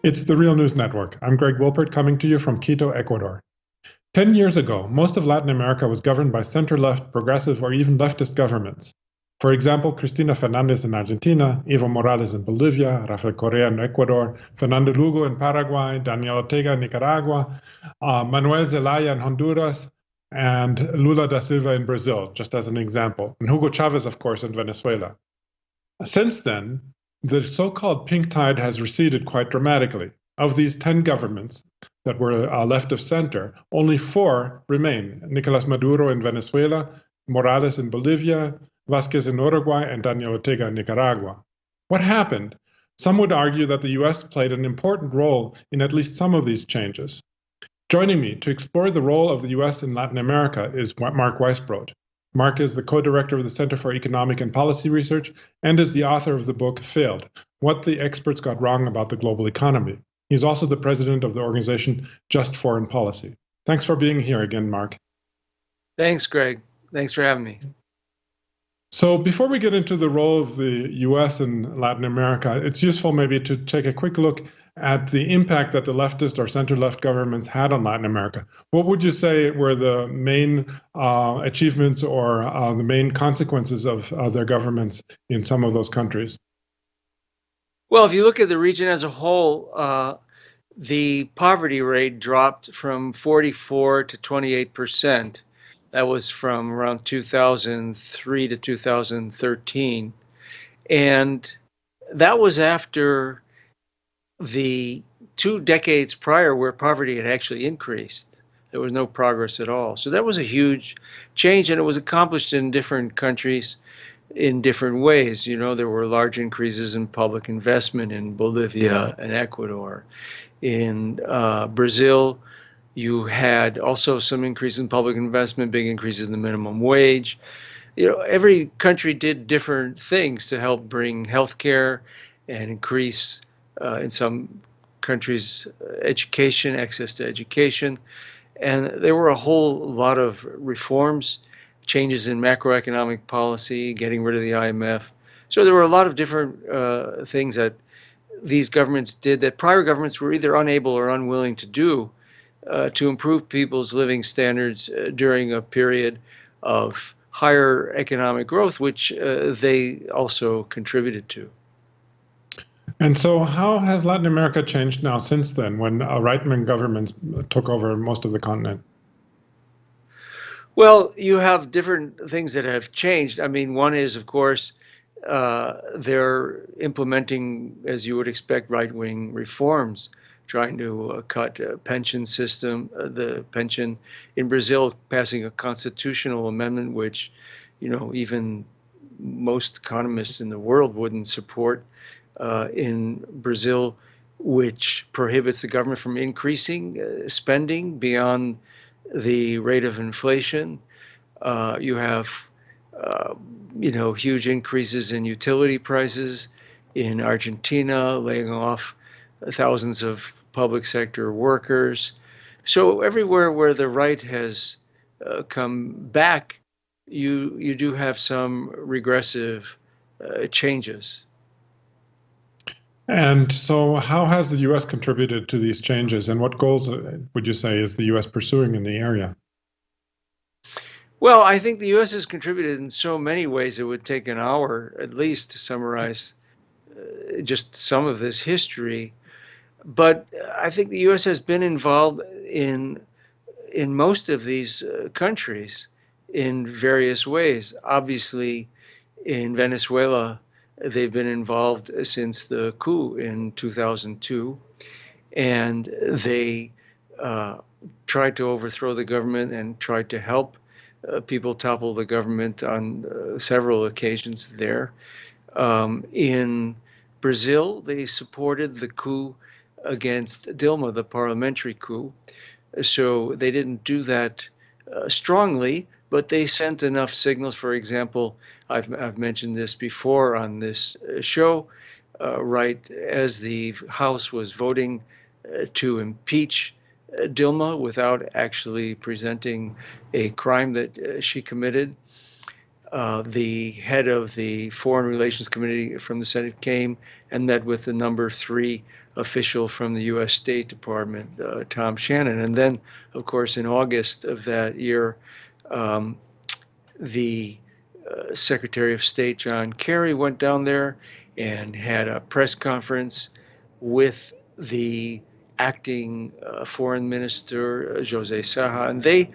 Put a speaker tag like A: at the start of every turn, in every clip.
A: It's the Real News Network. I'm Greg Wilpert coming to you from Quito, Ecuador. 10 years ago, most of Latin America was governed by center-left, progressive, or even leftist governments. For example, Cristina Fernández in Argentina, Evo Morales in Bolivia, Rafael Correa in Ecuador, Fernando Lugo in Paraguay, Daniel Ortega in Nicaragua, Manuel Zelaya in Honduras, and Lula da Silva in Brazil, just as an example, and Hugo Chavez, of course, in Venezuela. Since then, the so-called pink tide has receded quite dramatically. Of these 10 governments that were left of center, only 4 remain: Nicolas Maduro in Venezuela, Morales in Bolivia, Vasquez in Uruguay, and Daniel Ortega in Nicaragua. What happened? Some would argue that the US played an important role in at least some of these changes. Joining me to explore the role of the US in Latin America is Mark Weisbrot. Mark is the co-director of the Center for Economic and Policy Research and is the author of the book Failed: What the Experts Got Wrong About the Global Economy. He's also the president of the organization Just Foreign Policy. Thanks for being here again, Mark.
B: Thanks, Greg. Thanks for having me.
A: So before we get into the role of the US in Latin America, it's useful maybe to take a quick look at the impact that the leftist or center-left governments had on Latin America. What would you say were the main achievements or the main consequences of their governments in some of those countries?
B: Well, if you look at the region as a whole, the poverty rate dropped from 44 to 28%. That was from around 2003 to 2013. And that was after the 2 decades prior where poverty had actually increased. There was no progress at all. So that was a huge change, and it was accomplished in different countries in different ways. You know, there were large increases in public investment in Bolivia and Ecuador. In Brazil, you had also some increase in public investment, big increases in the minimum wage. You know, every country did different things to help bring healthcare and increase, in some countries, education, access to education. And there were a whole lot of reforms, changes in macroeconomic policy, getting rid of the IMF. So there were a lot of different things that these governments did that prior governments were either unable or unwilling to do to improve people's living standards during a period of higher economic growth, which they also contributed to.
A: And so how has Latin America changed now since then, when right-wing governments took over most of the continent?
B: Well, you have different things that have changed. I mean, one is, of course, they're implementing, as you would expect, right-wing reforms, trying to cut pension system, the pension in Brazil, passing a constitutional amendment, which, you know, even most economists in the world wouldn't support, in Brazil, which prohibits the government from increasing spending beyond the rate of inflation. You have, you know, huge increases in utility prices in Argentina, laying off thousands of public sector workers. So everywhere where the right has come back, you do have some regressive changes.
A: And so how has the US contributed to these changes, and what goals would you say is the US pursuing in the area?
B: Well, I think the U.S. has contributed in so many ways it would take an hour at least to summarize just some of this history. But I think the U.S. has been involved in most of these countries in various ways. Obviously, in Venezuela, they've been involved since the coup in 2002, and they tried to overthrow the government and tried to help people topple the government on several occasions there. In Brazil, they supported the coup against Dilma, the parliamentary coup. So they didn't do that strongly, but they sent enough signals. For example, I've mentioned this before on this show, right as the House was voting to impeach Dilma without actually presenting a crime that she committed. the head of the Foreign Relations Committee from the Senate came and met with the number 3 official from the U.S. State Department, Tom Shannon. And then, of course, in August of that year, the Secretary of State, John Kerry, went down there and had a press conference with the acting foreign minister, Jose Saha. And they,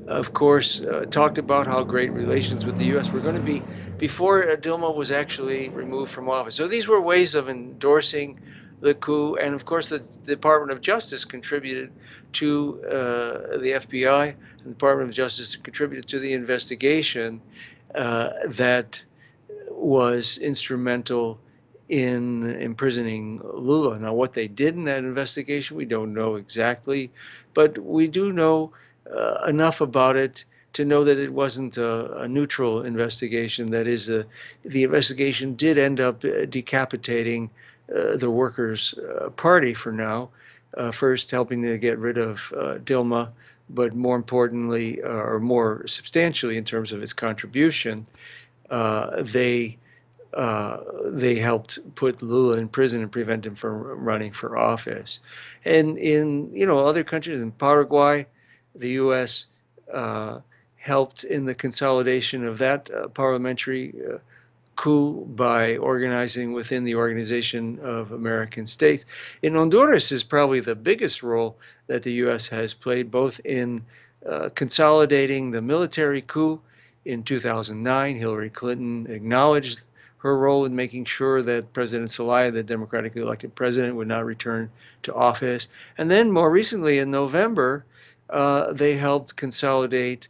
B: of course, talked about how great relations with the U.S. were going to be before Dilma was actually removed from office. So these were ways of endorsing the coup. And of course, the Department of Justice contributed to the FBI, and the Department of Justice contributed to the investigation that was instrumental in imprisoning Lula. Now, what they did in that investigation, we don't know exactly, but we do know enough about it to know that it wasn't a neutral investigation. That is, the investigation did end up decapitating the Workers' Party for now, first helping to get rid of Dilma, but more importantly, or more substantially in terms of its contribution, they helped put Lula in prison and prevent him from running for office. And in other countries, in Paraguay, the U.S. Helped in the consolidation of that parliamentary coup by organizing within the Organization of American States. In Honduras is probably the biggest role that the U.S. has played, both in consolidating the military coup in 2009. Hillary Clinton acknowledged her role in making sure that President Zelaya, the democratically elected president, would not return to office. And then more recently in November, they helped consolidate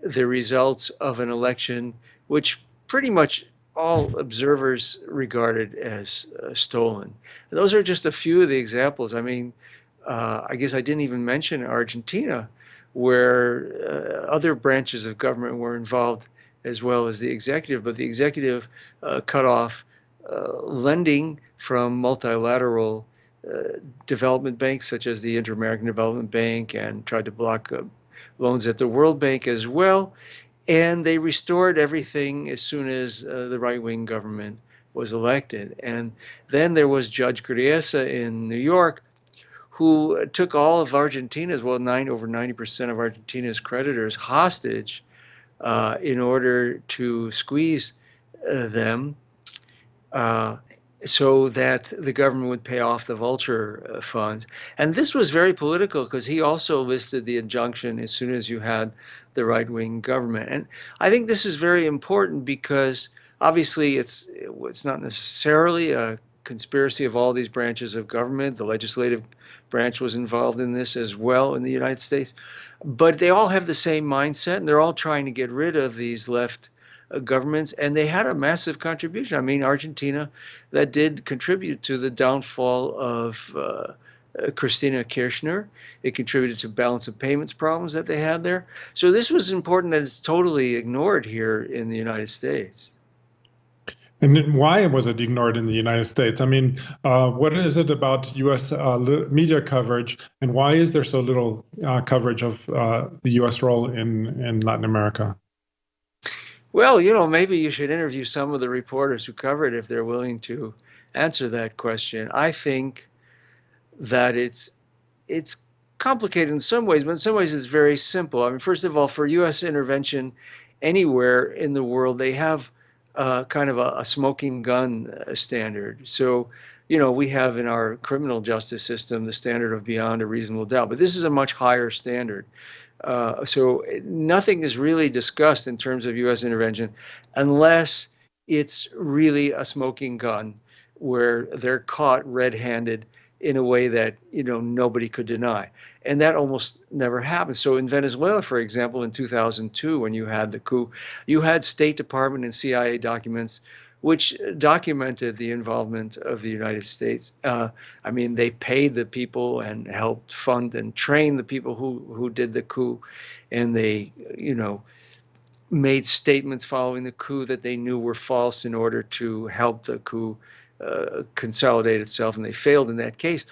B: the results of an election which pretty much all observers regarded as stolen. And those are just a few of the examples. I mean, I guess I didn't even mention Argentina, where other branches of government were involved as well as the executive, but the executive cut off lending from multilateral development banks such as the Inter-American Development Bank, and tried to block loans at the World Bank as well. And they restored everything as soon as the right-wing government was elected. And then there was Judge Griesa in New York, who took all of Argentina's, well, over 90% of Argentina's creditors hostage in order to squeeze them so that the government would pay off the vulture funds. And this was very political because he also lifted the injunction as soon as you had the right-wing government. And I think this is very important because obviously it's not necessarily a conspiracy of all these branches of government. The legislative branch was involved in this as well in the United States. But they all have the same mindset, and they're all trying to get rid of these left governments, and they had a massive contribution. I mean, Argentina, that did contribute to the downfall of Cristina Kirchner. It contributed to balance of payments problems that they had there. So this was important, that it's totally ignored here in the United States.
A: And why was it ignored in the United States? I mean, what is it about U.S. Media coverage, and why is there so little coverage of the U.S. role in Latin America?
B: Well, maybe you should interview some of the reporters who cover it if they're willing to answer that question. I think that it's complicated in some ways, but in some ways it's very simple. I mean, first of all, for U.S. intervention anywhere in the world, they have kind of a smoking gun standard. So, we have in our criminal justice system the standard of beyond a reasonable doubt, but this is a much higher standard. So nothing is really discussed in terms of U.S. intervention unless it's really a smoking gun where they're caught red-handed in a way that, nobody could deny. And that almost never happens. So in Venezuela, for example, in 2002, when you had the coup, you had State Department and CIA documents which documented the involvement of the United States. I mean, they paid the people and helped fund and train the people who did the coup. And they, made statements following the coup that they knew were false in order to help the coup consolidate itself. And they failed in that case.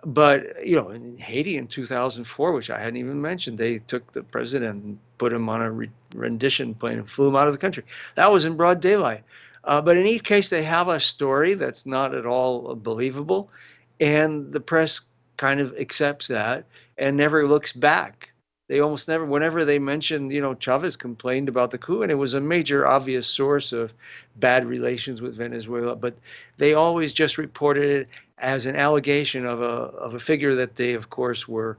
B: But, in Haiti in 2004, which I hadn't even mentioned, they took the president and put him on a rendition plane and flew him out of the country. That was in broad daylight. But in each case, they have a story that's not at all believable, and the press kind of accepts that and never looks back. They almost never, whenever they mention, Chavez complained about the coup, and it was a major obvious source of bad relations with Venezuela, but they always just reported it as an allegation of a figure that they, of course, were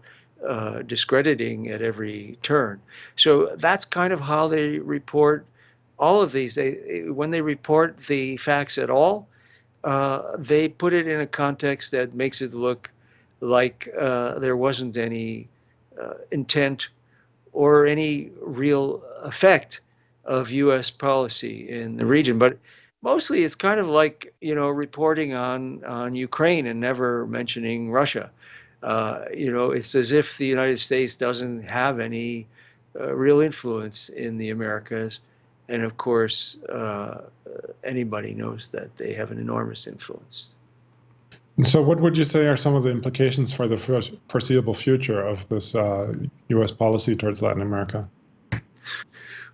B: discrediting at every turn. So that's kind of how they report all of these. When they report the facts at all, they put it in a context that makes it look like there wasn't any intent or any real effect of U.S. policy in the region. But mostly it's kind of like, reporting on Ukraine and never mentioning Russia. It's as if the United States doesn't have any real influence in the Americas. And of course, anybody knows that they have an enormous influence.
A: And so what would you say are some of the implications for the foreseeable future of this U.S. policy towards Latin America?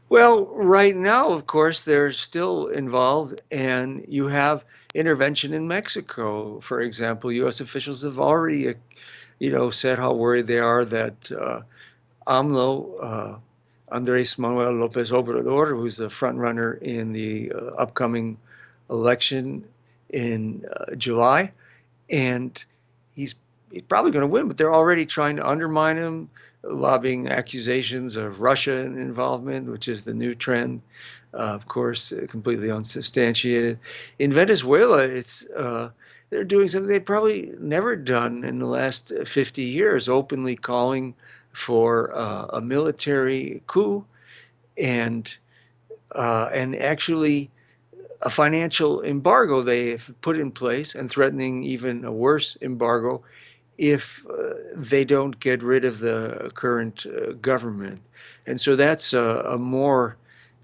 B: Well, right now, of course, they're still involved, and you have intervention in Mexico. For example, U.S. officials have already, said how worried they are that AMLO, Andrés Manuel López Obrador, who's the front runner in the upcoming election in July, and he's probably going to win, but they're already trying to undermine him, lobbying accusations of Russian involvement, which is the new trend, of course, completely unsubstantiated. In Venezuela, they're doing something they've probably never done in the last 50 years, openly calling for a military coup and actually a financial embargo they have put in place, and threatening even a worse embargo if they don't get rid of the current government. And so that's a more,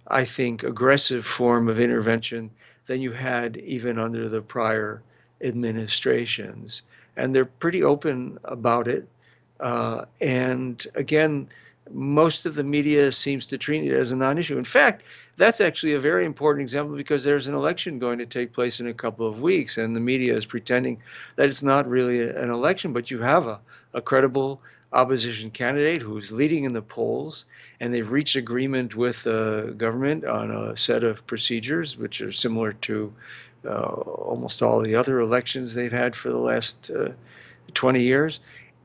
B: I think, aggressive form of intervention than you had even under the prior administrations. And they're pretty open about it. And again, most of the media seems to treat it as a non-issue. In fact, that's actually a very important example, because there's an election going to take place in a couple of weeks, and the media is pretending that it's not really an election, but you have a credible opposition candidate who's leading in the polls, and they've reached agreement with the government on a set of procedures which are similar to almost all the other elections they've had for the last 20 years.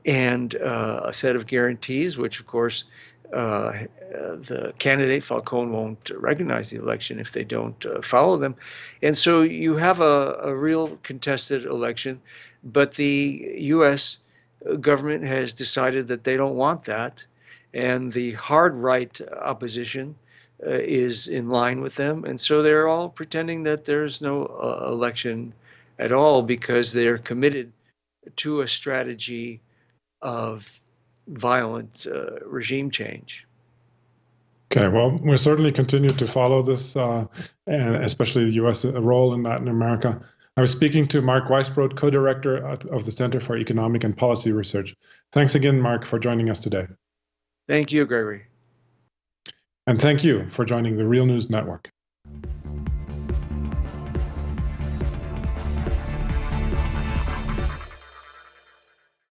B: And a set of guarantees, which, of course, the candidate, Falcone, won't recognize the election if they don't follow them. And so you have a real contested election, but the U.S. government has decided that they don't want that, and the hard right opposition is in line with them. And so they're all pretending that there's no election at all, because they're committed to a strategy of violent regime change.
A: Okay, well, we'll certainly continue to follow this, and especially the U.S. role in Latin America. I was speaking to Mark Weisbrot, co-director of the Center for Economic and Policy Research. Thanks again, Mark, for joining us today.
B: Thank you, Gregory.
A: And thank you for joining the Real News Network.